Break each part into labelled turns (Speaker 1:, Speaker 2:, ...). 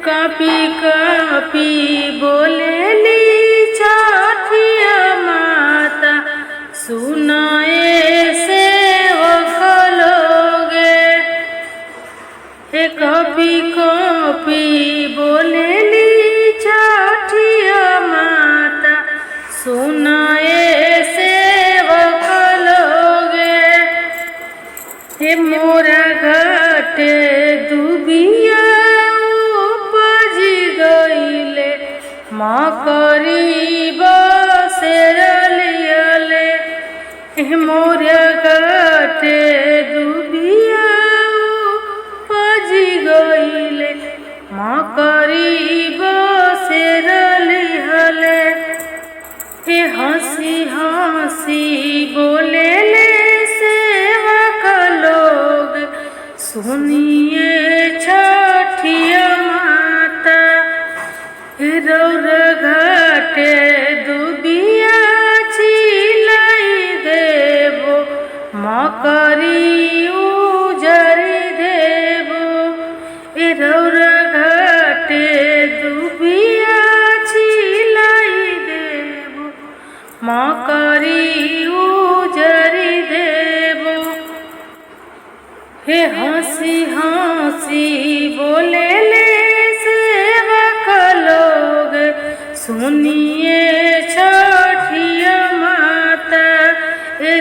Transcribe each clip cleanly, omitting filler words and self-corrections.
Speaker 1: Copy copy बोलेली छठिया माता, सुनाए सेवक लोगे। कापी कापी बोलेली छठिया माता, सुनाए सेवक लोगे। मोरा घाटे दुबिया मकरी बसेरलियले। मोरा घाटे दुबिया पजी गईले, मकरी बसेरलियले। हंसी हंसी बोलेले सेवक लोग, सुनिए छठिया माता। रौर घाटे दुबिया छिलाई देबो, मकरी उजरी देबो। रौर घाटे दुबिया छिलाई देबो, मकरी उजरी देबो। हंसी हंसी बोलेले सेवक लोग, सुनिए छठिया माता।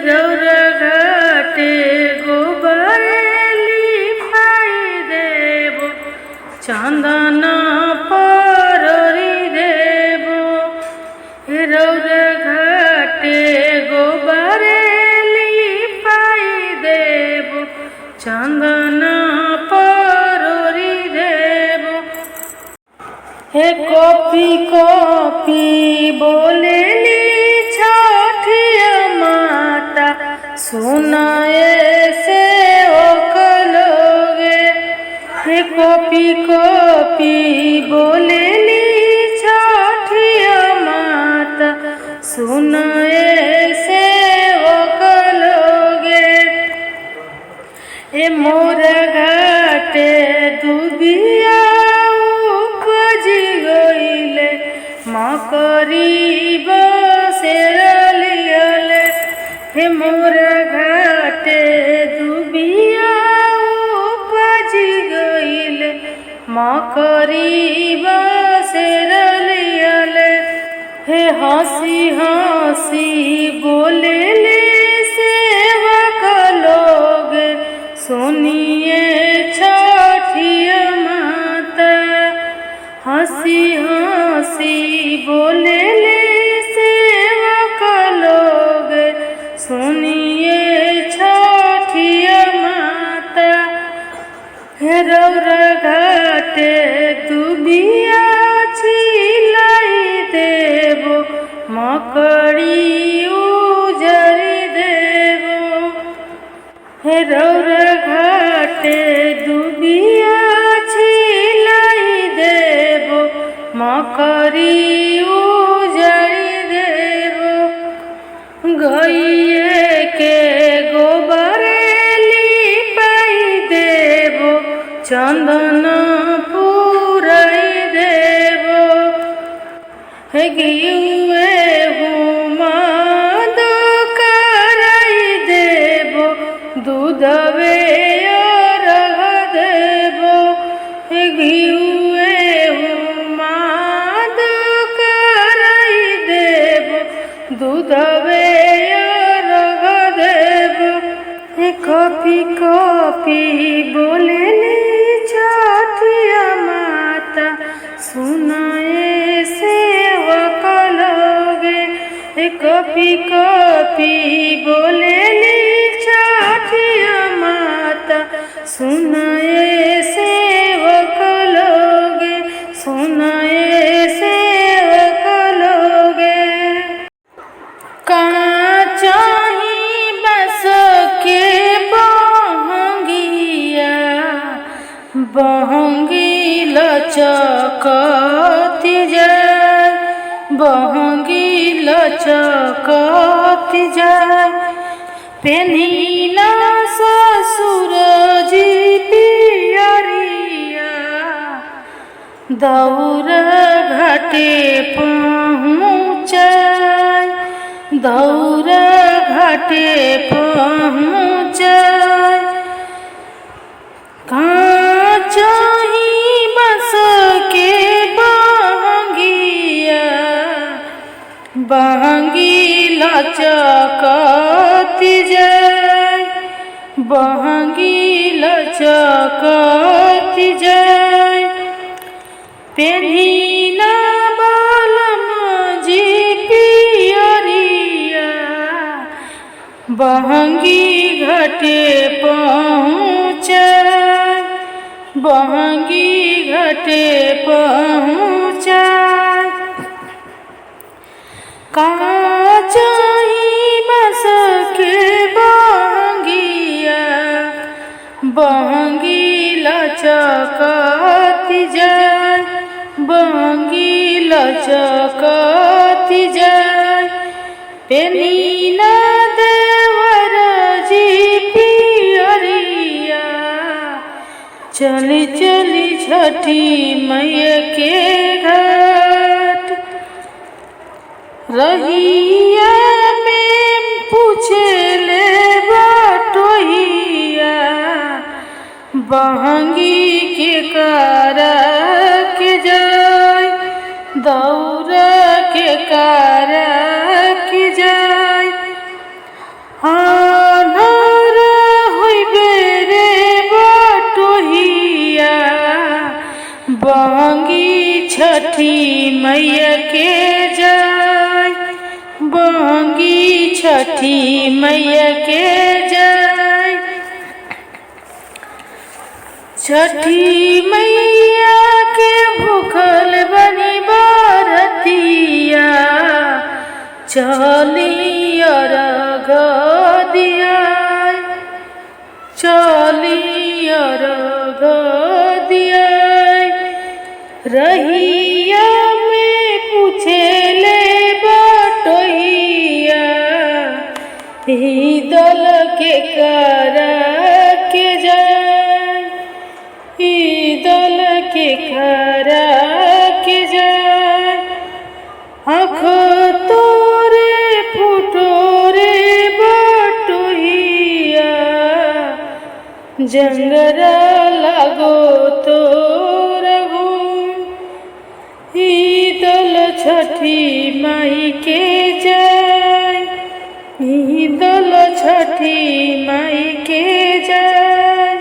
Speaker 1: रौर घाटे गोबरेली पाई देबो, चंदन पररी देबो। रौर घाटे गोबरेली पाई देबो, चंदन पररी देबो। कॉपी कॉपी बोलेली छठिया माता, सुनाए सेवक लोगे। कॉपी कॉपी बोलेली छठिया माता, सुनाए सेवक लोगे। मोरा घाटे दुबिया गईले, मकरी बसेरलियले। मोरा घाटे दुबिया उपजी गईले, मकरी बसेरलियले। हंसी हंसी बोलेले सेवक लोग, सुनिए छठिया माता। हंसी हंसी बोलेले सेवक लोग, सुनिए छठिया माता। रौर घाटे दुबिया छिलाई देबो, मकड़ी उजरी देबो। रौर घाटे दुबिया छिलाई देबो, मकरी उजरी देबो। गईए के गोबरेली पाई देबो, चंदन पुरई देबो। गियुए हुमद कराई देबो, दूधवे रह देबो। घियुए हुमद कराई देबो, दूधवे रह देबो। कॉपी कॉपी बोलेली छठिया माता, सुनाए सेवक लोगे। कॉपी कॉपी बोलेली छठिया माता, सुनाए सेवक लोगे, सुनाए सेवक लोगे। कहाँ चाही बस के बहंगिया, बहंगी लचकती जाए, बहंगी लचकती जाए। पेनीला ससुर जी पियरिया, दौरा घाटे पहुँचाय, दौरा घाटे पहुँचाय। कांचही बस के बहंगिया, बहंगी लचकती जाय, बहंगी लचकती जाय। पेन्हिना बालम जी पियरिया, बहंगी घाटे पहुँचाय, बहंगी घाटे पहुँचाय। कांचही बस के बहंगिया, बहंगी लचकती जाय, बहंगी लचकती जाय। पेन्हिना देवर जी पियरिया, चली चली छठी मैया के घाट। रहिया में पूछले बटोहिया, बहंगी के करा के जाय, दौरा के करा के जाय। आन्हर होइबे रे बटोहिया, बहंगी छठी मैया के जाय, बहंगी छठी मैया के जाय। छठी मैया के भूखल बनी बरतिया, चली अर्घ दियाय, चली अर्घ दियाय। रहिया में पूछले बटोहिया, दल के करा के जाय, दल के करा के जाय। आँख तोरे फुटोरे बटोहिया, जंगरा लागो तोरा घूम। दल छठी माई के जाय, दल छठी माई के जाय।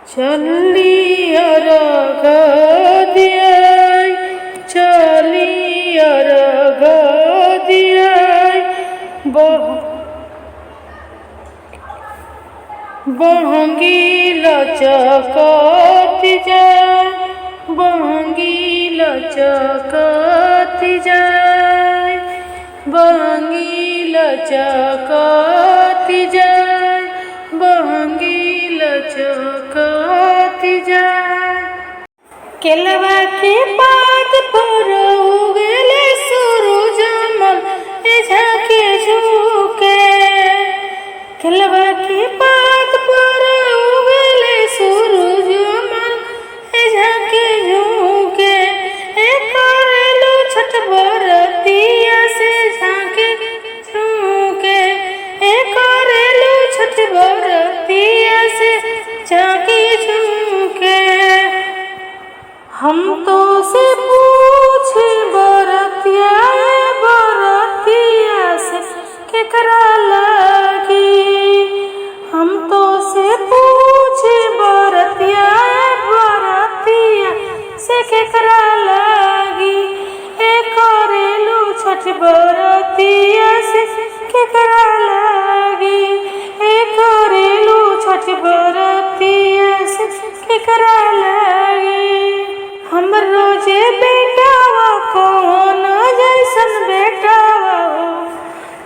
Speaker 1: चली अर्घ दियाय, चली अर्घ दियाय। बहंगी लचकती जाय, बहंगी लचकती जाय, बहंगी लचकती जाय, बहंगी लचकती जाय। केलवा के पात पर उगले सूरज मल झाँके झुके, केलवा के पात पर उगले सूरज मल झाँके झुके। करेलू छठ बरतिया से झाँके झुके, करेलू छठ बरतिया से झाँके झुके। हम तो से पूछे बरतिया, बरतिया से केकरा लगी। हम तो से पूछे बरतिया, बरतिया से केकरा लगी। करेलू छठ बरतिया से केकरा लगी, करेलू छठ बरतिया से केकरा लगी। हम रोजे बेटावा कौन जैसन बेटावा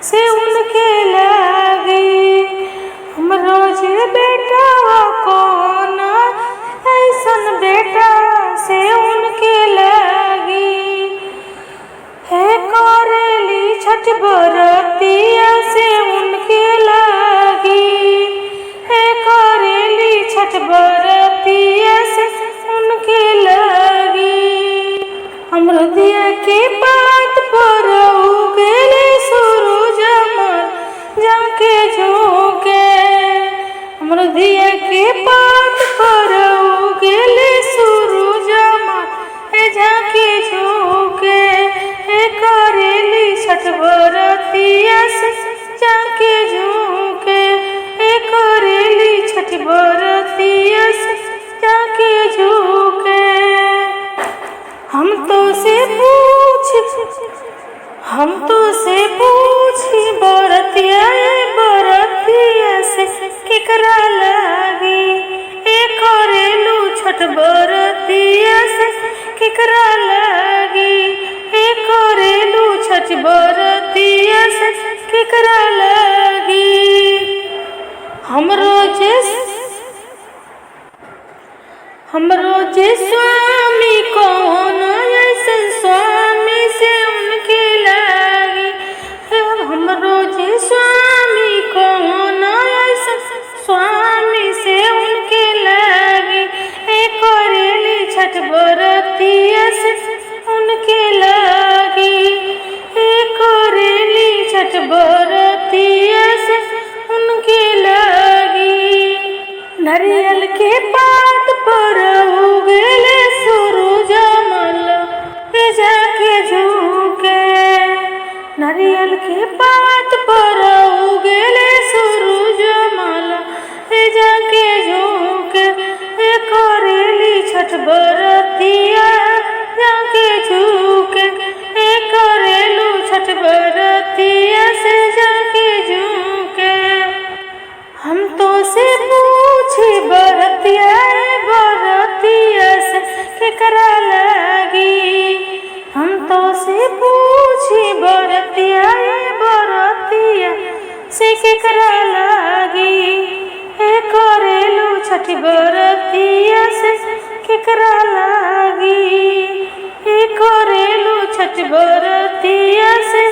Speaker 1: से उनके लगी। हम रोजे बेटावा कौन ऐसन बेटा से उनके लगी। है करेली छठ बरतिया से उनके लगी, है करेली छठ बरतिया से उनके पात पर उगेले सूरज माल झांके झुके करेली छठ बरतिया से झांके झुके करेली छठ बरतिया से झांके झुके। हम तो से पूछी बरतिया से केकरा लागी करेलू छठ बरतिया से केकरा लागी करेलू छठ बरतिया से केकरा लागी। हमरो जे स्वामी कौन ऐसे स्वामी से उनके लागी। हमरो जे स्वामी कौन ऐसे स्वामी से उनके लागी करेली छठ बरतिया से उनके लागी करेली छठ बरतिया से उनके लागी। नारियल के पात पर उगेले सूरज माल झांके झुके। नारियल के पात पर उगेले सूरज माल झांके झुके करेली छठ बरतिया झांके झुके करेलू छठ बरतिया से झांके झुके। हम तो से पूछी बरतिया से केकरा लागी। हम तो से पूछी बरतिया से केकरा लागी करेलू छठ बरतिया से केकरा लागी करेलू छठ बरतिया से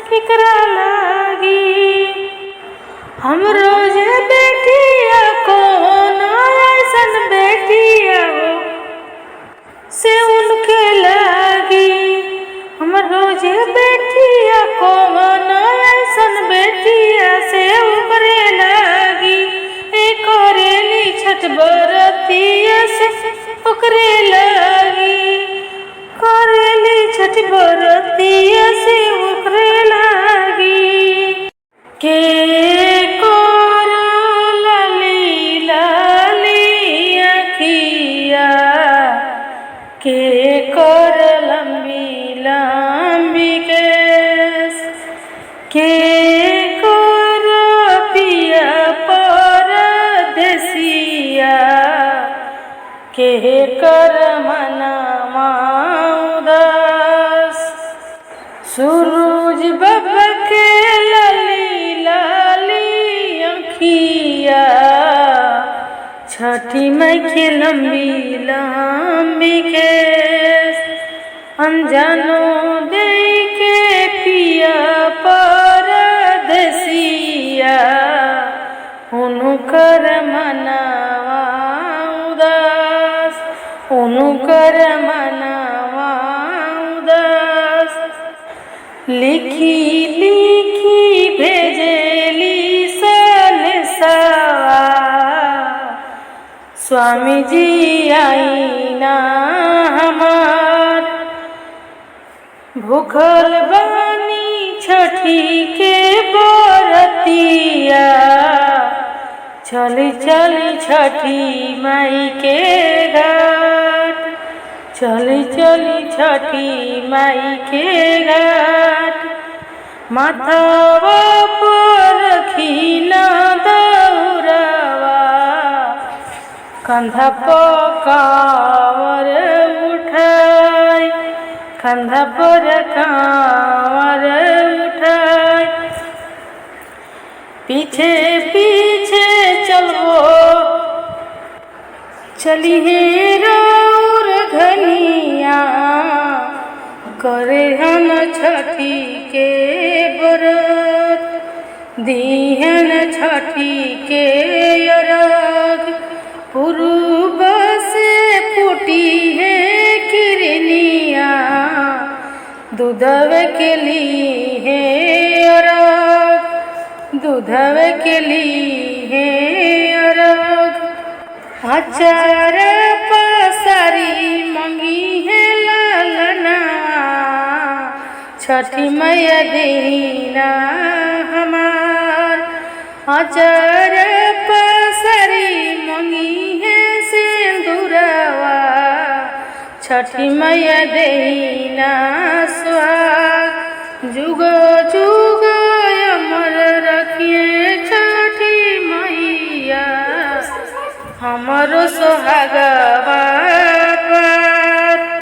Speaker 1: केकरा लागी। हम रोज बेटिया कौन ऐसन बेटिया हो से उनके लागी। हम रोज बेटिया कौन ऐसन बेटिया से उनके लागी करेली छठ बरतिया से ओकरे लागी करेली छठ बरतिया से ओकरे लागी। के के कर लंबी लंबी केस के कर पिया परदेसिया के कर मनवा उदास। सूरज बाबा के लाली लाली अखिया छठी माई के लंबी लंबी केस अनजानो दे के पिया परदेसिया उनकर मनवा उदास उनकर मनवा उदास। लिखी लिखी भेजेली सनसावा स्वामी जी आईना हमार भूखल बानी छठी के बरतिया चली चली छठी माई के घाट चली चली छठी माई के घाट। माथावा पर खीना दौरावा कंधा पर उठाई कंधा पर कांवर उठाई। पीछे पीछे चलो चली हे रौर घनिया करे हन छठी के व्रत दीहन छठी के अरग। पूर्व से फूटी है किरनिया दूधव के लिए अरग दूधव के लिए अरग। अचार पसारी मंगी है लालना, छठी मैया दीना हमार। अचार पसारी मंगी है सिंदूरवा, छठी मैया दीना स्वाग। जुगो जुगो अमर रखिए छठी मैया, हमरो सोहागवा